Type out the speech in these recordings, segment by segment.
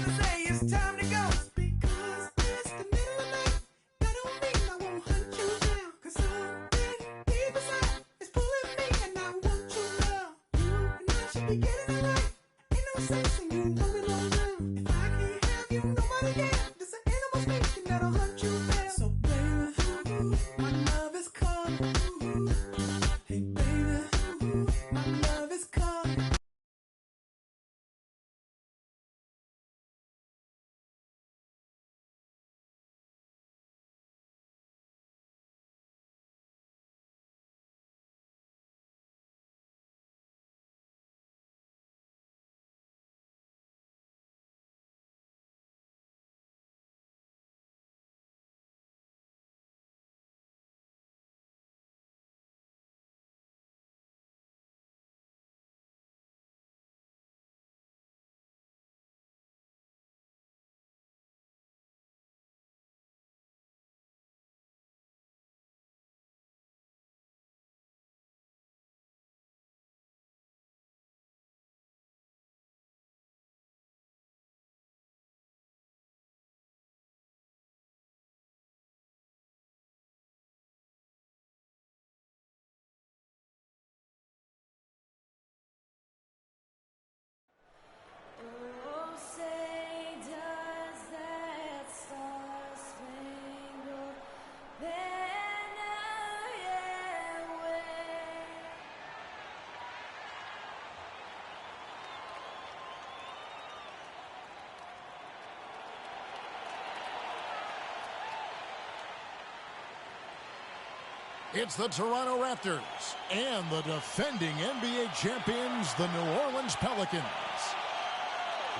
say it's time to go. Because it's the middle of the night, that don't mean I won't hunt you down. Cause something deep inside is pulling me and I want your love. You and I should be getting it right. Ain't no sense in you moving on down. If I can't have you, nobody can. There's an animal speaking that'll hunt you down. So baby, my love is calling. Hey baby, my love is calling. Oh, say does that star-spangled banner yet wave? It's the Toronto Raptors and the defending NBA champions, the New Orleans Pelicans.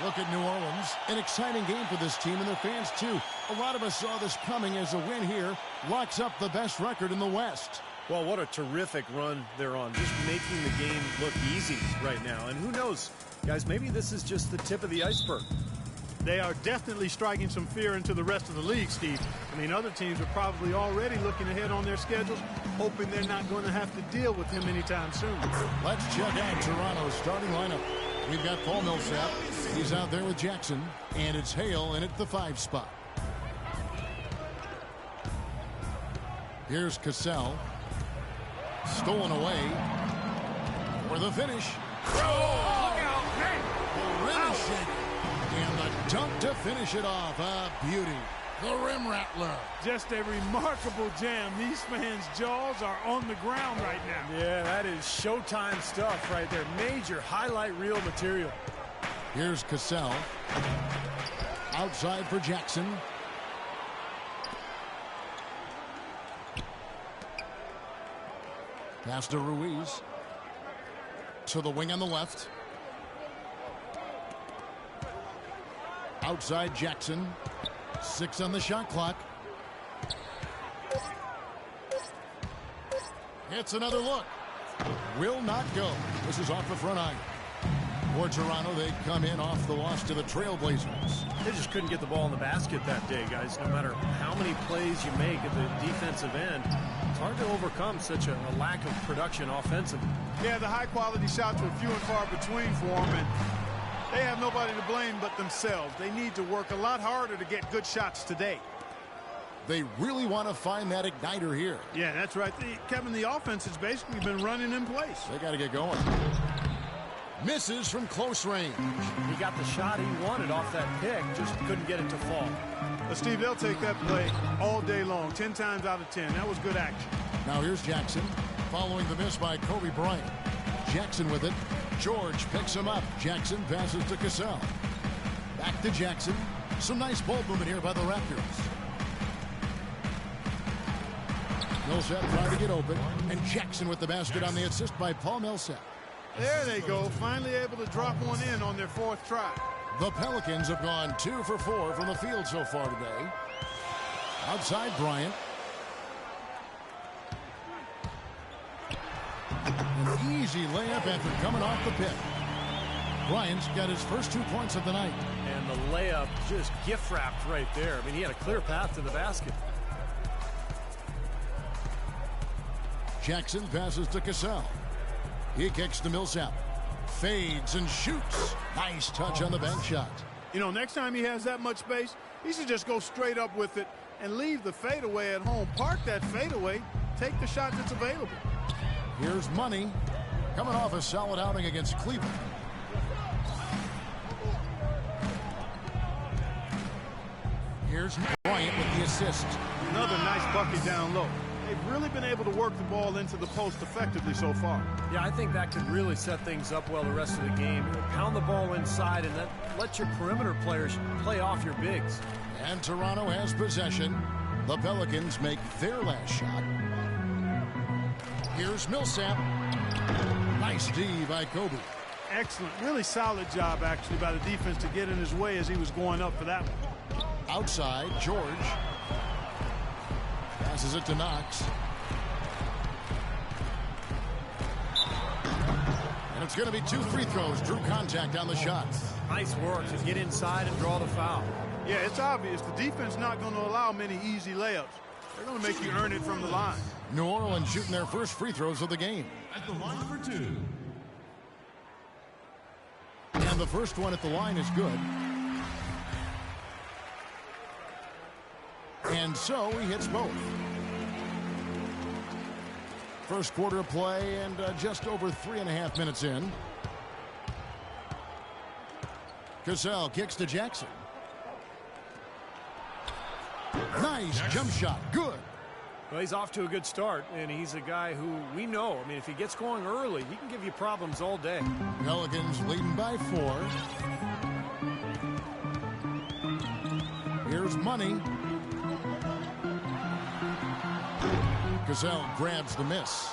Look at New Orleans. An exciting game for this team and their fans, too. A lot of us saw this coming as a win here locks up the best record in the West. Well, what a terrific run they're on. Just making the game look easy right now. And who knows, guys, maybe this is just the tip of the iceberg. They are definitely striking some fear into the rest of the league, Steve. I mean, other teams are probably already looking ahead on their schedules, hoping they're not going to have to deal with him anytime soon. Let's check out Toronto's starting lineup. We've got Paul Millsap. He's out there with Jackson. And it's Hale in at the 5 spot. Here's Cassell. Stolen away. For the finish. Oh, look out. Hey. The rim is shaken. And the dunk to finish it off. A beauty. The rim rattler. Just a remarkable jam. These fans' jaws are on the ground right now. Yeah, that is Showtime stuff right there. Major highlight reel material. Here's Cassell. Outside for Jackson. Pass to Ruiz. To the wing on the left. Outside Jackson. 6 on the shot clock. Hits another look. Will not go. This is off the front iron. For Toronto, they come in off the loss to the Trailblazers. They just couldn't get the ball in the basket that day, guys. No matter how many plays you make at the defensive end, it's hard to overcome such a lack of production offensively. Yeah, the high-quality shots were few and far between for them, and they have nobody to blame but themselves. They need to work a lot harder to get good shots today. They really want to find that igniter here. Yeah, that's right. Kevin, the offense has basically been running in place. They got to get going. Misses from close range. He got the shot he wanted off that pick, just couldn't get it to fall. But Steve, they'll take that play all day long, 10 times out of 10. That was good action. Now here's Jackson, following the miss by Kobe Bryant. Jackson with it. George picks him up. Jackson passes to Cassell. Back to Jackson. Some nice ball movement here by the Raptors. Millsap trying to get open, and Jackson with the basket on the assist by Paul Millsap. There they go, finally able to drop one in on their 4th try. The Pelicans have gone 2 for 4 from the field so far today. Outside Bryant. An easy layup after coming off the pick. Bryant's got his first 2 points of the night. And the layup just gift wrapped right there. I mean, he had a clear path to the basket. Jackson passes to Cassell. He kicks to Millsap. Fades and shoots. Nice touch on the bank shot. You know, next time he has that much space, he should just go straight up with it and leave the fadeaway at home. Park that fadeaway, take the shot that's available. Here's Money, coming off a solid outing against Cleveland. Here's Bryant with the assist. Another nice bucket down low. They've really been able to work the ball into the post effectively so far. Yeah, I think that could really set things up well the rest of the game. Pound the ball inside and then let your perimeter players play off your bigs. And Toronto has possession. The Pelicans make their last shot. Here's Millsap. Nice D by Kobe. Excellent. Really solid job, actually, by the defense to get in his way as he was going up for that one. Outside, George. Passes it to Knox. And it's going to be 2 free throws. Drew contact on the shot. Nice work to get inside and draw the foul. Yeah, it's obvious. The defense not going to allow many easy layups. They're going to make you earn it from the line. New Orleans shooting their first free throws of the game. At the line for 2. And the first one at the line is good. And so he hits both. First quarter of play and just over 3.5 minutes in. Cassell kicks to Jackson. Nice jump shot. Good. Well, he's off to a good start, and he's a guy who we know. I mean, if he gets going early, he can give you problems all day. Pelicans leading by 4. Here's Money. Cassell grabs the miss.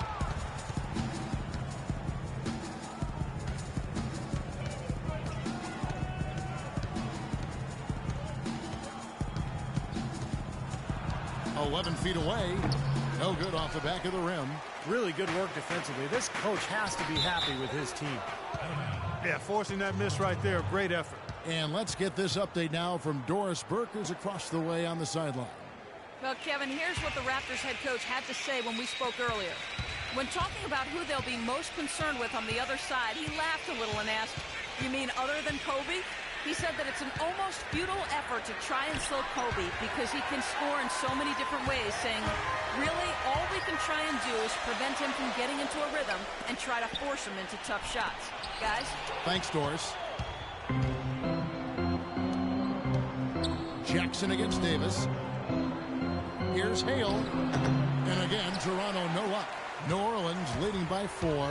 "11 feet away. No good off the back of the rim." Really good work defensively. This coach has to be happy with his team. Yeah, forcing that miss right there, great effort. And let's get this update now from Doris Burke, who's across the way on the sideline. Well, Kevin, here's what the Raptors head coach had to say when we spoke earlier. When talking about who they'll be most concerned with on the other side, he laughed a little and asked, "You mean other than Kobe?" He said that it's an almost futile effort to try and slow Kobe because he can score in so many different ways, saying, really, all we can try and do is prevent him from getting into a rhythm and try to force him into tough shots. Guys? Thanks, Doris. Jackson against Davis. Here's Hale. And again, Toronto no luck. New Orleans leading by 4.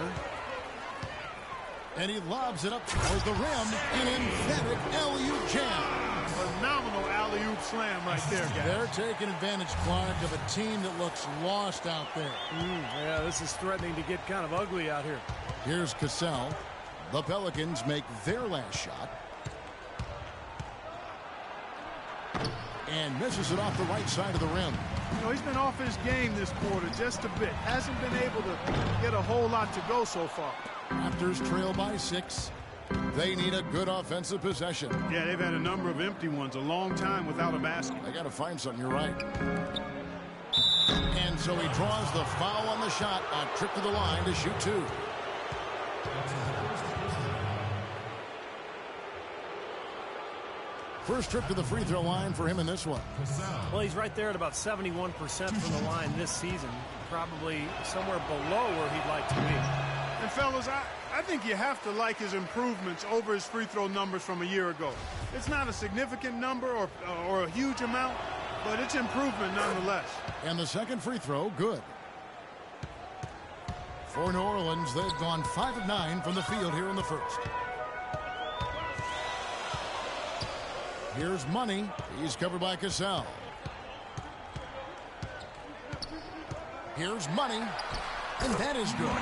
And he lobs it up towards the rim. An emphatic alley-oop jam. Phenomenal alley-oop slam right there, guys. They're taking advantage, Clark, of a team that looks lost out there. Yeah, this is threatening to get kind of ugly out here. Here's Cassell. The Pelicans make their last shot. And misses it off the right side of the rim. You know, he's been off his game this quarter just a bit. Hasn't been able to get a whole lot to go so far. Raptors trail by 6. They need a good offensive possession. Yeah, they've had a number of empty ones, a long time without a basket. They got to find something, you're right. And so he draws the foul on the shot. A trip to the line to shoot 2. First trip to the free throw line for him in this one. Well, he's right there at about 71% from the line this season. Probably somewhere below where he'd like to be. And fellas, I think you have to like his improvements over his free throw numbers from a year ago. It's not a significant number or a huge amount, but it's improvement nonetheless. And the second free throw, good. For New Orleans, they've gone 5 of 9 from the field here in the first. Here's Money. He's covered by Cassell. Here's Money. And that is good.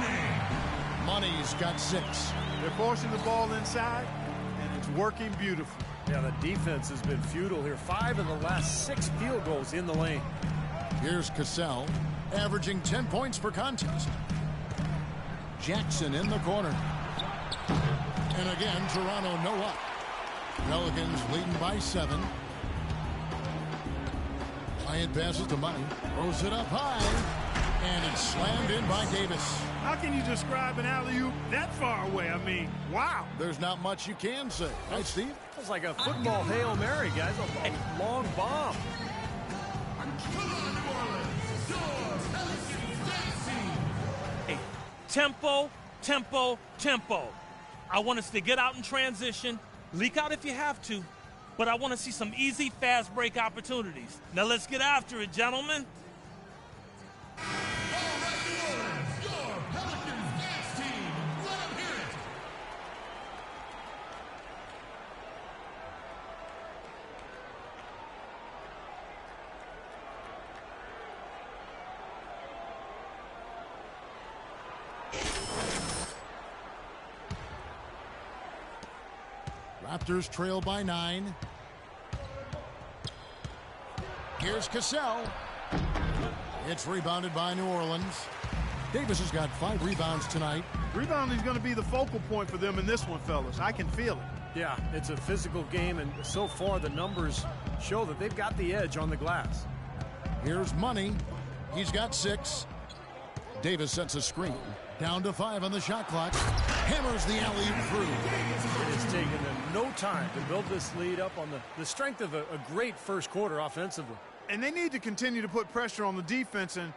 Money's got 6. They're forcing the ball inside, and it's working beautifully. Yeah, the defense has been futile here. 5 of the last 6 field goals in the lane. Here's Cassell, averaging 10 points per contest. Jackson in the corner. And again, Toronto no luck. Pelicans leading by 7. Bryant passes to Money. Throws it up high. And it's slammed in by Davis. How can you describe an alley-oop that far away? I mean, wow. There's not much you can say. Right, Steve? It's like a football Hail Mary, guys. A long bomb. Hey, tempo, tempo, tempo. I want us to get out in transition, leak out if you have to, but I want to see some easy, fast break opportunities. Now let's get after it, gentlemen. Raptors trail by 9. Here's Cassell. It's rebounded by New Orleans. Davis has got 5 rebounds tonight. Rebounding is going to be the focal point for them in this one, fellas. I can feel it. Yeah, it's a physical game, and so far the numbers show that they've got the edge on the glass. Here's Money. He's got 6. Davis sets a screen. Down to 5 on the shot clock. Hammers the alley-oop through. It has taken them no time to build this lead up on the strength of a great first quarter offensively. And they need to continue to put pressure on the defense and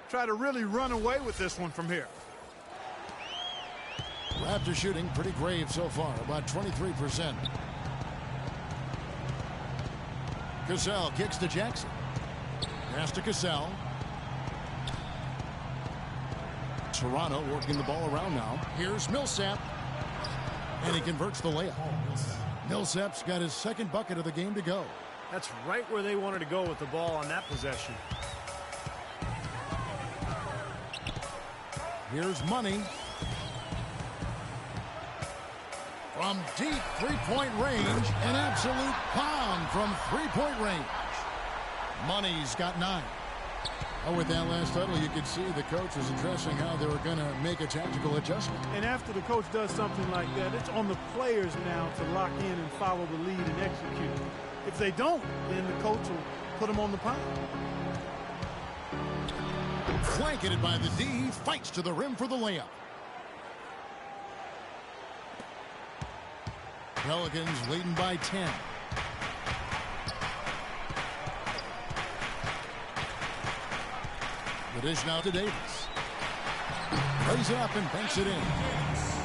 try to really run away with this one from here. Raptors shooting pretty grave so far, about 23%. Cassell kicks to Jackson. Pass to Cassell. Toronto working the ball around now. Here's Millsap. And he converts the layup. Millsap's got his second bucket of the game to go. That's right where they wanted to go with the ball on that possession. Here's Money. From deep three-point range, an absolute pound from three-point range. Money's got 9. Oh, with that last huddle, you could see the coach was addressing how they were going to make a tactical adjustment. And after the coach does something like that, it's on the players now to lock in and follow the lead and execute. If they don't, then the coach will put them on the pound. Flanketed by the D, fights to the rim for the layup. Pelicans leading by 10. The dish now to Davis. Lays it up and banks it in.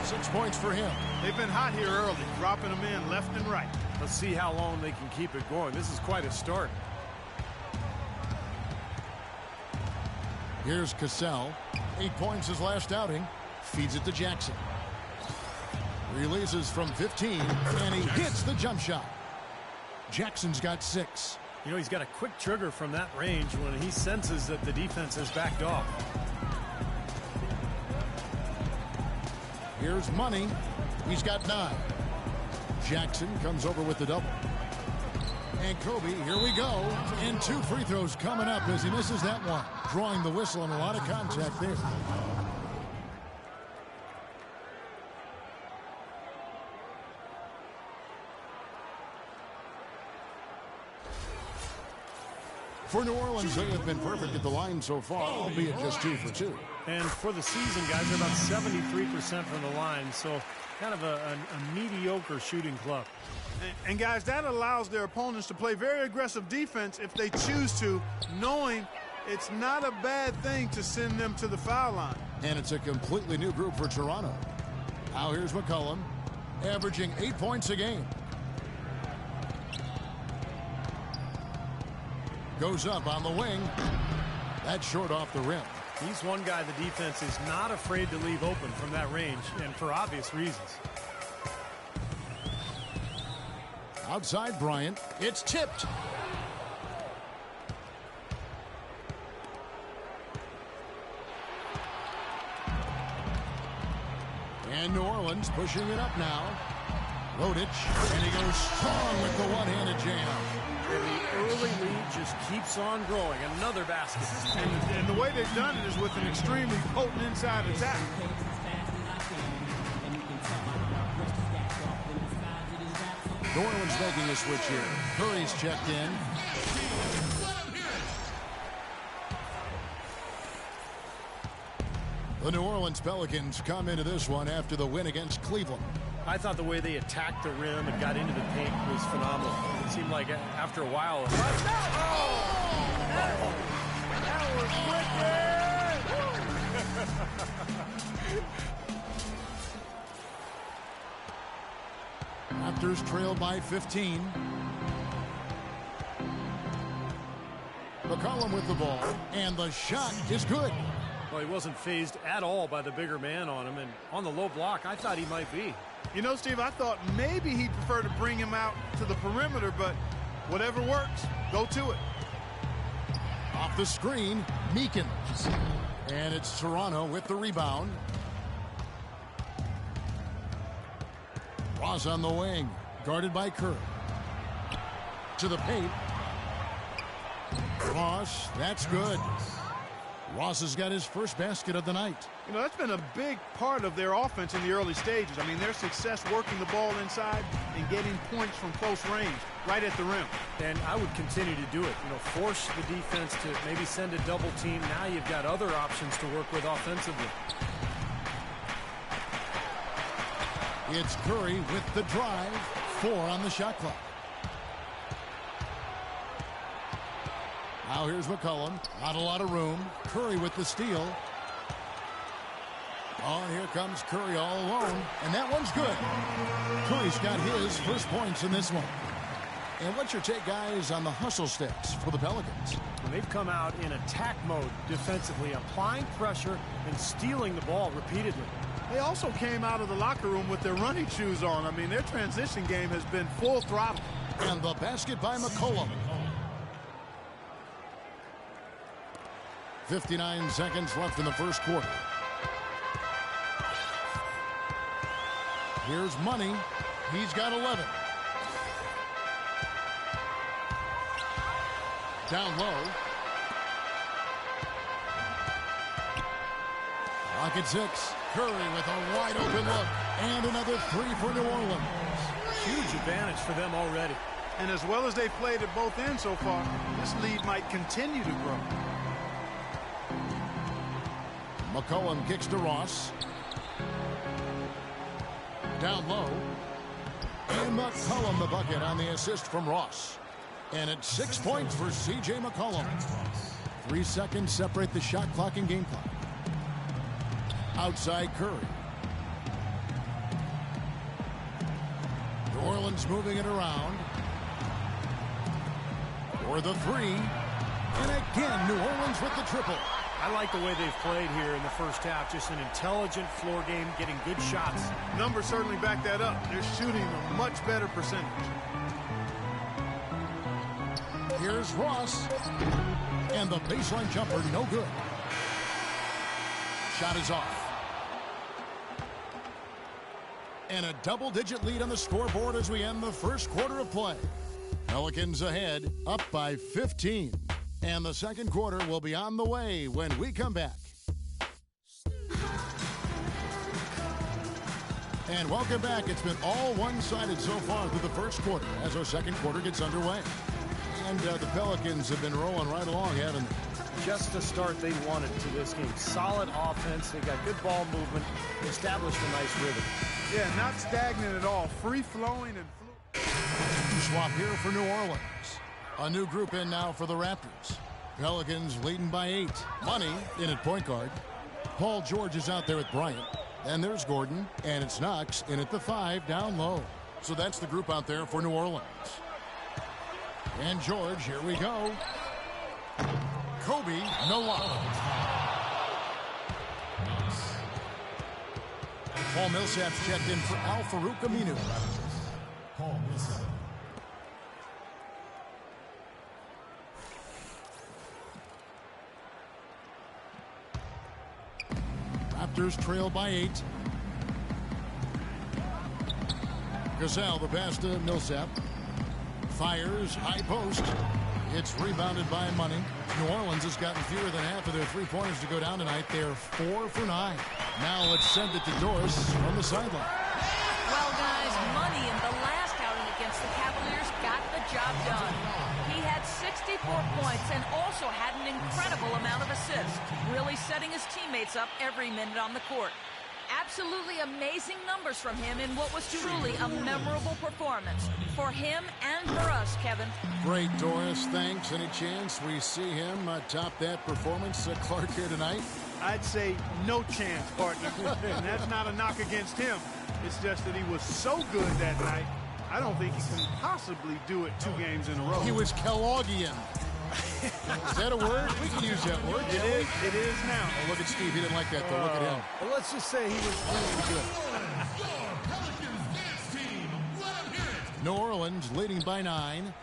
6 points for him. They've been hot here early, dropping them in left and right. Let's see how long they can keep it going. This is quite a start. Here's Cassell. 8 points his last outing. Feeds it to Jackson. Releases from 15, and he hits the jump shot. Jackson's got 6. You know, he's got a quick trigger from that range when he senses that the defense has backed off. Here's Money. He's got 9. Jackson comes over with the double. And Kobe, here we go. And 2 free throws coming up as he misses that one. Drawing the whistle and a lot of contact there. For New Orleans, they have been perfect at the line so far, albeit just 2 for 2. And for the season, guys, they're about 73% from the line, so kind of a mediocre shooting club. And guys, that allows their opponents to play very aggressive defense if they choose to, knowing it's not a bad thing to send them to the foul line. And it's a completely new group for Toronto. Now here's McCollum, averaging 8 points a game. Goes up on the wing. That's short off the rim. He's one guy the defense is not afraid to leave open from that range, and for obvious reasons. Outside Bryant. It's tipped. And New Orleans pushing it up now. Rodich, and he goes strong with the one-handed jam. And the early lead just keeps on growing. Another basket. And the way they've done it is with an extremely potent inside attack. New Orleans making a switch here. Curry's checked in. The New Orleans Pelicans come into this one after the win against Cleveland. I thought the way they attacked the rim and got into the paint was phenomenal. It seemed like after a while... That was wicked! Raptors trailed by 15. McCollum with the ball, and the shot is good. Well, he wasn't phased at all by the bigger man on him, and on the low block, I thought he might be. You know, Steve, I thought maybe he'd prefer to bring him out to the perimeter, but whatever works, go to it. Off the screen, Meekins. And it's Toronto with the rebound. Ross on the wing, guarded by Curry. To the paint. Ross, that's good. Ross has got his first basket of the night. You know, that's been a big part of their offense in the early stages. I mean, their success working the ball inside and getting points from close range, right at the rim. And I would continue to do it. You know, force the defense to maybe send a double team. Now you've got other options to work with offensively. It's Curry with the drive. 4 on the shot clock. Now here's McCollum. Not a lot of room. Curry with the steal. Oh, and here comes Curry all alone. And that one's good. Curry's got his first points in this one. And what's your take, guys, on the hustle steps for the Pelicans? When they've come out in attack mode defensively, applying pressure and stealing the ball repeatedly. They also came out of the locker room with their running shoes on. I mean, their transition game has been full throttle. And the basket by McCollum. 59 seconds left in the first quarter. Here's Money. He's got 11. Down low. Rocket 6. Curry with a wide open look. And another 3 for New Orleans. Huge advantage for them already. And as well as they've played at both ends so far, this lead might continue to grow. McCollum kicks to Ross. Down low. And McCollum the bucket on the assist from Ross. And it's 6 points for C.J. McCollum. 3 seconds separate the shot clock and game clock. Outside Curry. New Orleans moving it around. For the 3. And again, New Orleans with the triple. I like the way they've played here in the first half. Just an intelligent floor game, getting good shots. Numbers certainly back that up. They're shooting a much better percentage. Here's Ross. And the baseline jumper, no good. Shot is off. And a double-digit lead on the scoreboard as we end the first quarter of play. Pelicans ahead, up by 15. And the second quarter will be on the way when we come back. And welcome back. It's been all one-sided so far through the first quarter as our second quarter gets underway. And the Pelicans have been rolling right along, haven't they? Just the start they wanted to this game. Solid offense. They got good ball movement. Established a nice rhythm. Yeah, not stagnant at all. Free-flowing and Swap here for New Orleans. A new group in now for the Raptors. Pelicans leading by 8. Money in at point guard. Paul George is out there with Bryant. And there's Gordon. And it's Knox in at the 5 down low. So that's the group out there for New Orleans. And George, here we go. Kobe, no lock. Paul Millsap's checked in for Al-Farouq Aminu. Paul Millsap. Raptors trail by 8. Gazelle, the pass to Millsap. Fires, high post. It's rebounded by Money. New Orleans has gotten fewer than half of their three-pointers to go down tonight. They're 4 for 9. Now let's send it to Doris from the sideline. Well, guys, Money in the last outing against the Cavaliers got the job done. He had 6 64 points and also had an incredible amount of assists, really setting his teammates up every minute on the court. Absolutely amazing numbers from him in what was truly a memorable performance for him and for us, Kevin. Great, Doris. Thanks. Any chance we see him top that performance, Clark, here tonight? I'd say no chance, partner. And that's not a knock against him. It's just that he was so good that night, I don't think he can possibly do it 2 games in a row. He was Kelloggian. Is that a word? We can use that word. It is. It is now. Oh, look at Steve. He didn't like that, though. Look at him. Well, let's just say he was really good. New Orleans leading by 9.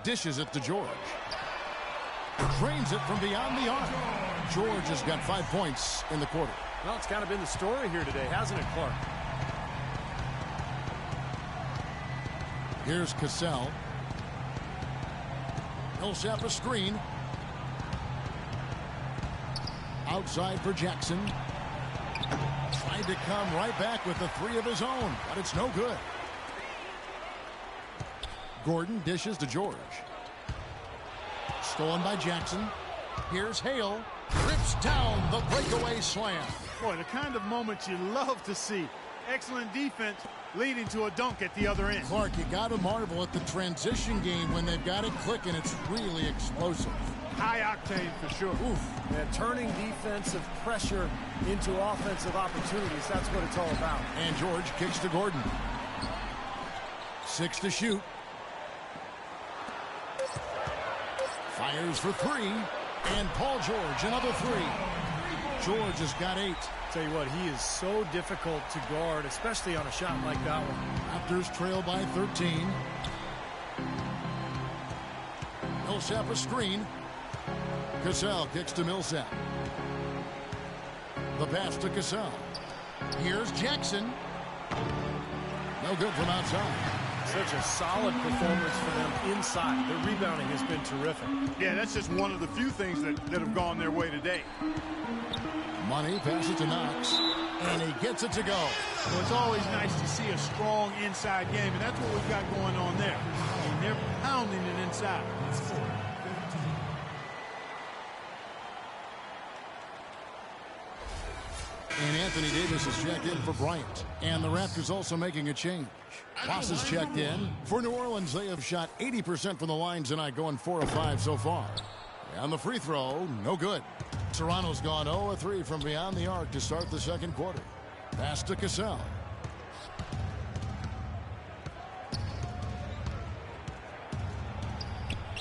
Dishes it to George. Drains it from beyond the arc. George has got 5 points in the quarter. Well, it's kind of been the story here today, hasn't it, Clark? Here's Cassell. Millsap a screen. Outside for Jackson. Tried to come right back with the 3 of his own, but it's no good. Gordon dishes to George. Stolen by Jackson. Here's Hale. Rips down the breakaway slam. Boy, the kind of moment you love to see. Excellent defense leading to a dunk at the other end. Clark, you got to marvel at the transition game when they've got it clicking. It's really explosive. High octane for sure. Oof. Yeah, turning defensive pressure into offensive opportunities. That's what it's all about. And George kicks to Gordon. 6 to shoot. Fires for 3. And Paul George, another 3. George has got 8. Tell you what, he is so difficult to guard, especially on a shot like that one. Raptors trail by 13. Millsap a screen. Cassell kicks to Millsap. The pass to Cassell. Here's Jackson. No good from outside. Such a solid performance for them inside. Their rebounding has been terrific. Yeah, that's just one of the few things that have gone their way today. Money passes to Knox, and he gets it to go. Well, it's always nice to see a strong inside game, and that's what we've got going on there. I mean, they're pounding it inside. And Anthony Davis is checked in for Bryant. And the Raptors also making a change. Ross is checked in. For New Orleans, they have shot 80% from the line tonight, going 4 of 5 so far. And the free throw, no good. Toronto's gone 0 of 3 from beyond the arc to start the second quarter. Pass to Cassell.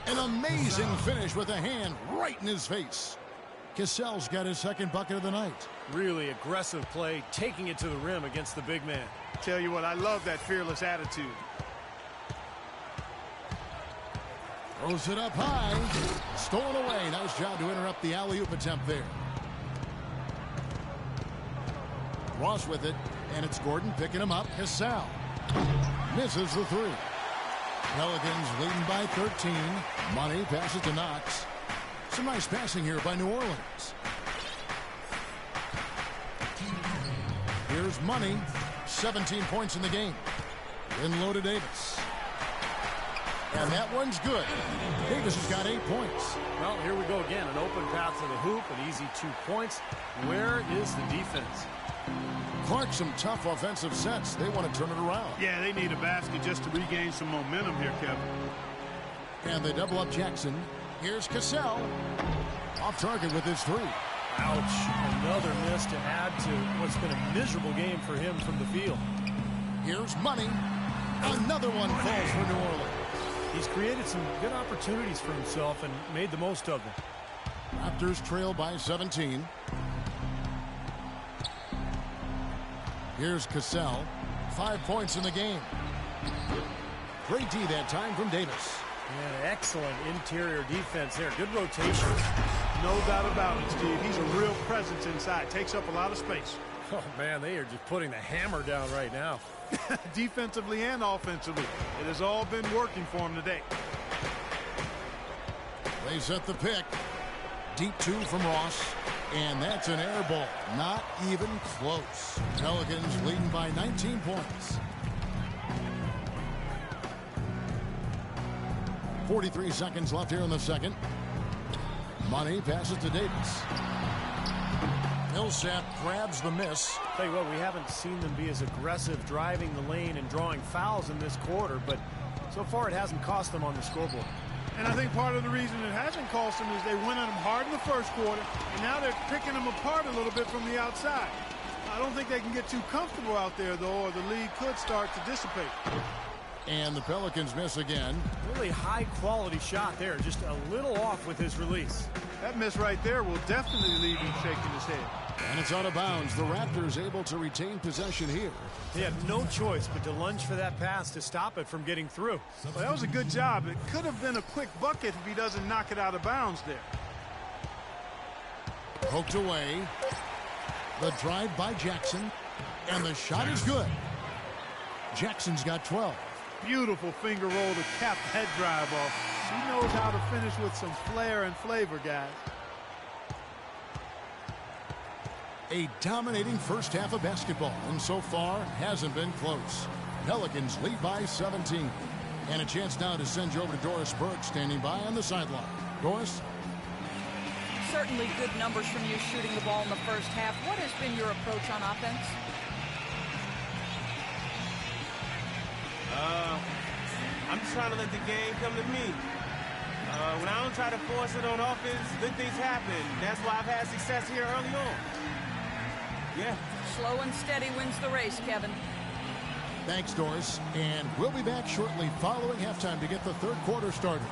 An amazing finish with a hand right in his face. Cassell's got his second bucket of the night. Really aggressive play, taking it to the rim against the big man. Tell you what, I love that fearless attitude. Throws it up high. Stolen away. Nice job to interrupt the alley-oop attempt there. Ross with it, and it's Gordon picking him up. Cassell misses the 3. Pelicans leading by 13. Money passes to Knox. Some nice passing here by New Orleans. Here's Money. 17 points in the game. In low to Davis. And that one's good. Davis has got 8 points. Well, here we go again. An open path to the hoop, an easy 2 points. Where is the defense? Clark, some tough offensive sets. They want to turn it around. Yeah, they need a basket just to regain some momentum here, Kevin. And they double up Jackson. Here's Cassell. Off target with his 3. Ouch. Another miss to add to what's been a miserable game for him from the field. Here's Money. Another one falls for New Orleans. He's created some good opportunities for himself and made the most of them. Raptors trail by 17. Here's Cassell. 5 points in the game. Great D that time from Davis. Yeah, excellent interior defense there. Good rotation. No doubt about it, Steve. He's a real presence inside. Takes up a lot of space. Oh, man, they are just putting the hammer down right now. Defensively and offensively. It has all been working for him today. They set the pick. Deep 2 from Ross. And that's an air ball. Not even close. Pelicans leading by 19 points. 43 seconds left here in the second. Money passes to Davis. Millsap grabs the miss. Tell you what, we haven't seen them be as aggressive driving the lane and drawing fouls in this quarter, but so far it hasn't cost them on the scoreboard. And I think part of the reason it hasn't cost them is they went at them hard in the first quarter, and now they're picking them apart a little bit from the outside. I don't think they can get too comfortable out there, though, or the lead could start to dissipate. And the Pelicans miss again. Really high-quality shot there, just a little off with his release. That miss right there will definitely leave him shaking his head. And it's out of bounds. The Raptors able to retain possession here. They had no choice but to lunge for that pass to stop it from getting through. Well, that was a good job. It could have been a quick bucket if he doesn't knock it out of bounds there. Poked away. The drive by Jackson. And the shot is good. Jackson's got 12. Beautiful finger roll to cap that drive off. He knows how to finish with some flair and flavor, guys. A dominating first half of basketball, and so far hasn't been close. Pelicans lead by 17. And a chance now to send you over to Doris Burke, standing by on the sideline. Doris? Certainly good numbers from you shooting the ball in the first half. What has been your approach on offense? I'm just trying to let the game come to me. When I don't try to force it on offense, good things happen. That's why I've had success here early on. Yeah. Slow and steady wins the race, Kevin. Thanks, Doris. And we'll be back shortly following halftime to get the third quarter started.